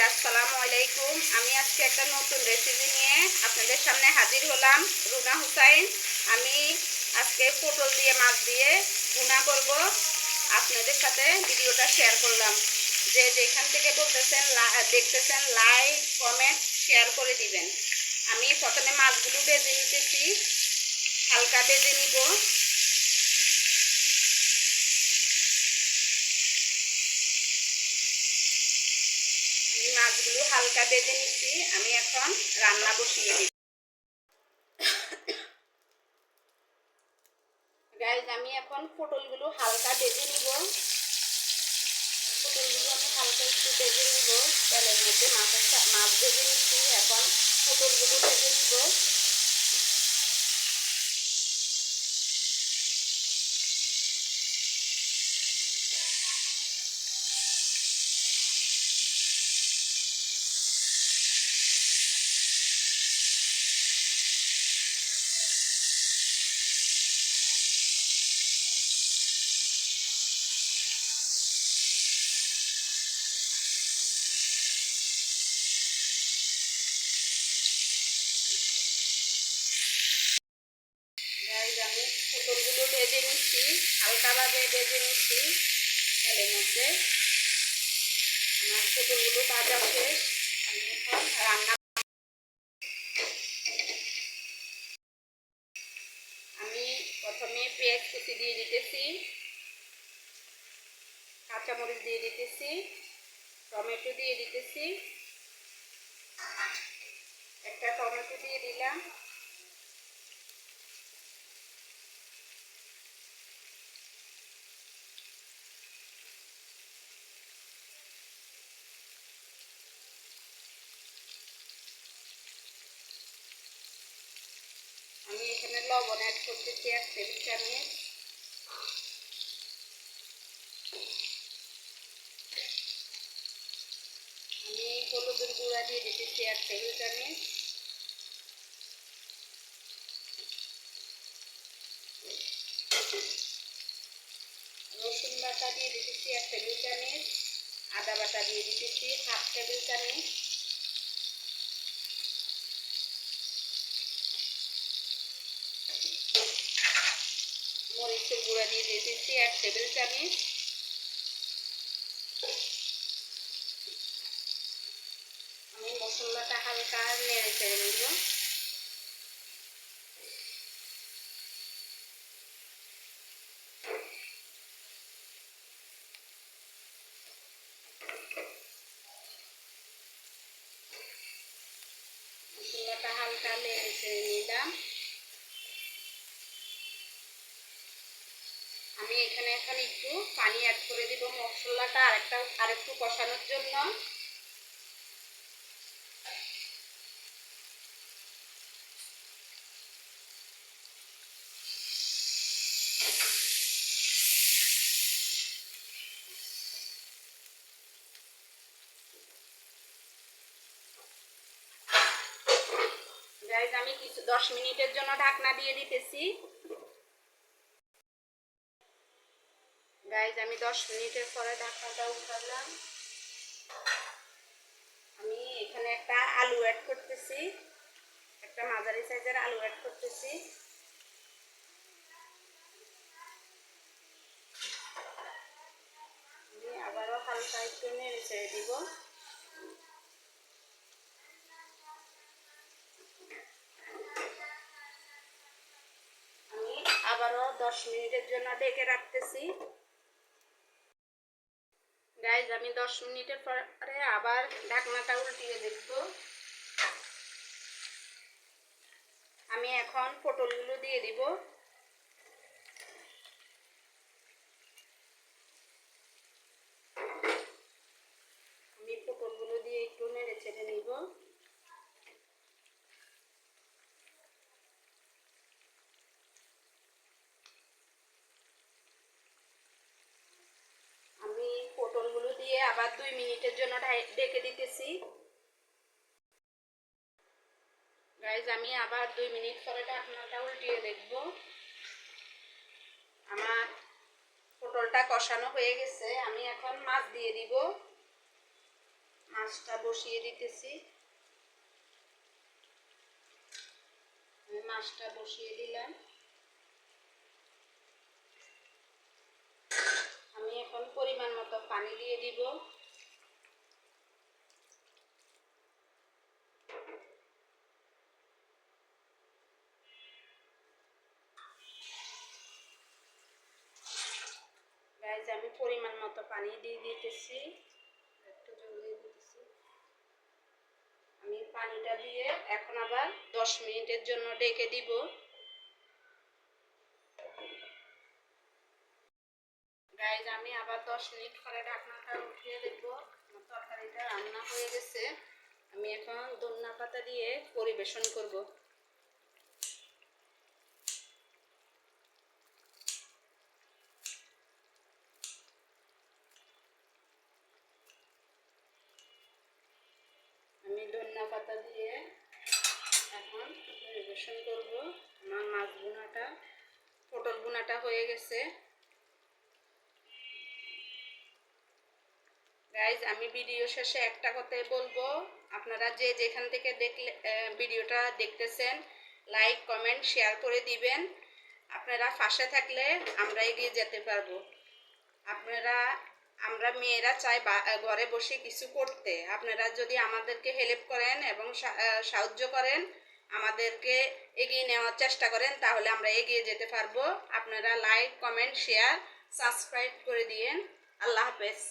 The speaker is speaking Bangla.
আসসালামু আলাইকুম। আমি আজকে একটা নতুন রেসিপি নিয়ে আপনাদের সামনে হাজির হলাম। রুনা হুসাইন। আমি আজকে পটল দিয়ে মাছ দিয়ে ভুনা করব। আপনাদের সাথে ভিডিওটা শেয়ার করলাম। যে যেখান থেকে বলতেছেন দেখতেছেন লাইক কমেন্ট শেয়ার করে দিবেন। আমি প্রথমে মাছগুলো ভেজে নিতেছি, হালকা ভেজে নিব। মাছগুলো হালকা ভেজে নিচ্ছি। আমি এখন রান্না বসিয়ে দিই। গাইজ, আমি এখন পটলগুলো হালকা ভেজে নিব। পটলগুলো আমি হালকা একটু ভেজে নিব। তেলের মধ্যে মাছ ভেজে নিচ্ছি, এখন পটলগুলো ভেজে নিব। আমি পটলগুলো ভেজে নিচ্ছি, হালকাভাবে ভেজে নিচ্ছি তেলের মধ্যে। আমার পটলগুলো ভাজা শেষ। আমি এখন রান্না আমি প্রথমে পেঁয়াজ কুচি দিয়ে দিতেছি, কাঁচামরিচ দিয়ে দিতেছি, টমেটো দিয়ে দিতেছি। একটা টমেটো দিয়ে দিলাম। আমি এখানে লবণ অ্যাড করতেছি 1 টেবিল চামচ। আমি হলুদের গুঁড়া দিয়ে দিতেছি 1 টেবিল চামচ। রসুন বাটা দিয়ে দিতেছি 1 টেবিল চামচ। আদা বাটা দিয়ে দিতেছি 1/2 টেবিল চামচ। মরিচের গুঁড়া দিয়ে দিতেছি 1 টেবিল চামচ। আমি মশলাটা হালকা নেড়ে চেড়ে নিব। মশলাটা হালকা নেড়ে চেড়ে নিলাম। আমি এখানে এখন একটু পানি অ্যাড করে দিব মশলাটা আরেকটু কষানোর জন্য। গাইজ, আমি 10 মিনিটের জন্য ঢাকনা দিয়ে দিতেছি। গাইজ, আমি 10 মিনিটের পরে ঢাকনাটা উঠালাম। আমি এখানে একটা আলু অ্যাড করতেছি, একটা মাঝারি সাইজের আলু অ্যাড করতেছি। আমি আবারও হালকা একটু নেড়ে ছেড়ে দিব। আমি আবারও 10 মিনিটের জন্য ঢেকে রাখতেছি। গাইজ, আমি 10 মিনিটের পরে আবার ঢাকনাটা উল্টিয়ে দেখব। আমি এখন পটলগুলো দিয়ে দিব। আমি পটলগুলো দিয়ে একটু নেড়ে ছেড়ে নিব। আমি পটলগুলো দিয়ে আবার 2 মিনিটের জন্য ঢেকে দিতেছি। গাইজ, আমি আবার 2 মিনিট পরে ঢাকনাটা উল্টিয়ে দেখব। আমার পটলটা কষানো হয়ে গেছে। আমি এখন মাছ দিয়ে দিব। মাছ মাছটা বসিয়ে দিতেছি। আমি মাছটা বসিয়ে দিলাম। আমি এখন পরিমাণ মতো পানি দিয়ে দিব। গাইজ আমি পরিমাণ মতো পানি দিয়ে দিতেছি, একটু জল দিয়ে দিতেছি। আমি পানিটা দিয়ে এখন আবার 10 মিনিটের জন্য ঢেকে দিব। গাইজ আমি আবার 10 মিনিট পরে ঢাকনাটা উঠিয়ে দেখব আমার তরকারিটা রান্না হয়ে গেছে। আমি এখন ধনিয়া পাতা দিয়ে পরিবেশন করব। আমি ধনিয়া পাতা দিয়ে এখন পরিবেশন করব। আমার মাছ ভুনাটা, পটল ভুনাটা হয়ে গেছে। গাইজ আমি ভিডিও শেষে একটা কথাই বলবো, আপনারা যে যেখান থেকে দেখলে ভিডিওটা দেখতেছেন, লাইক কমেন্ট শেয়ার করে দিবেন। আপনারা পাশে থাকলে আমরা এগিয়ে যেতে পারবো। আমরা মেয়েরা চাই ঘরে বসে কিছু করতে। আপনারা যদি আমাদেরকে হেল্প করেন এবং সাহায্য করেন, আমাদেরকে এগিয়ে নেওয়ার চেষ্টা করেন, তাহলে আমরা এগিয়ে যেতে পারবো। আপনারা লাইক কমেন্ট শেয়ার সাবস্ক্রাইব করে দিয়েন। আল্লাহ হাফেজ।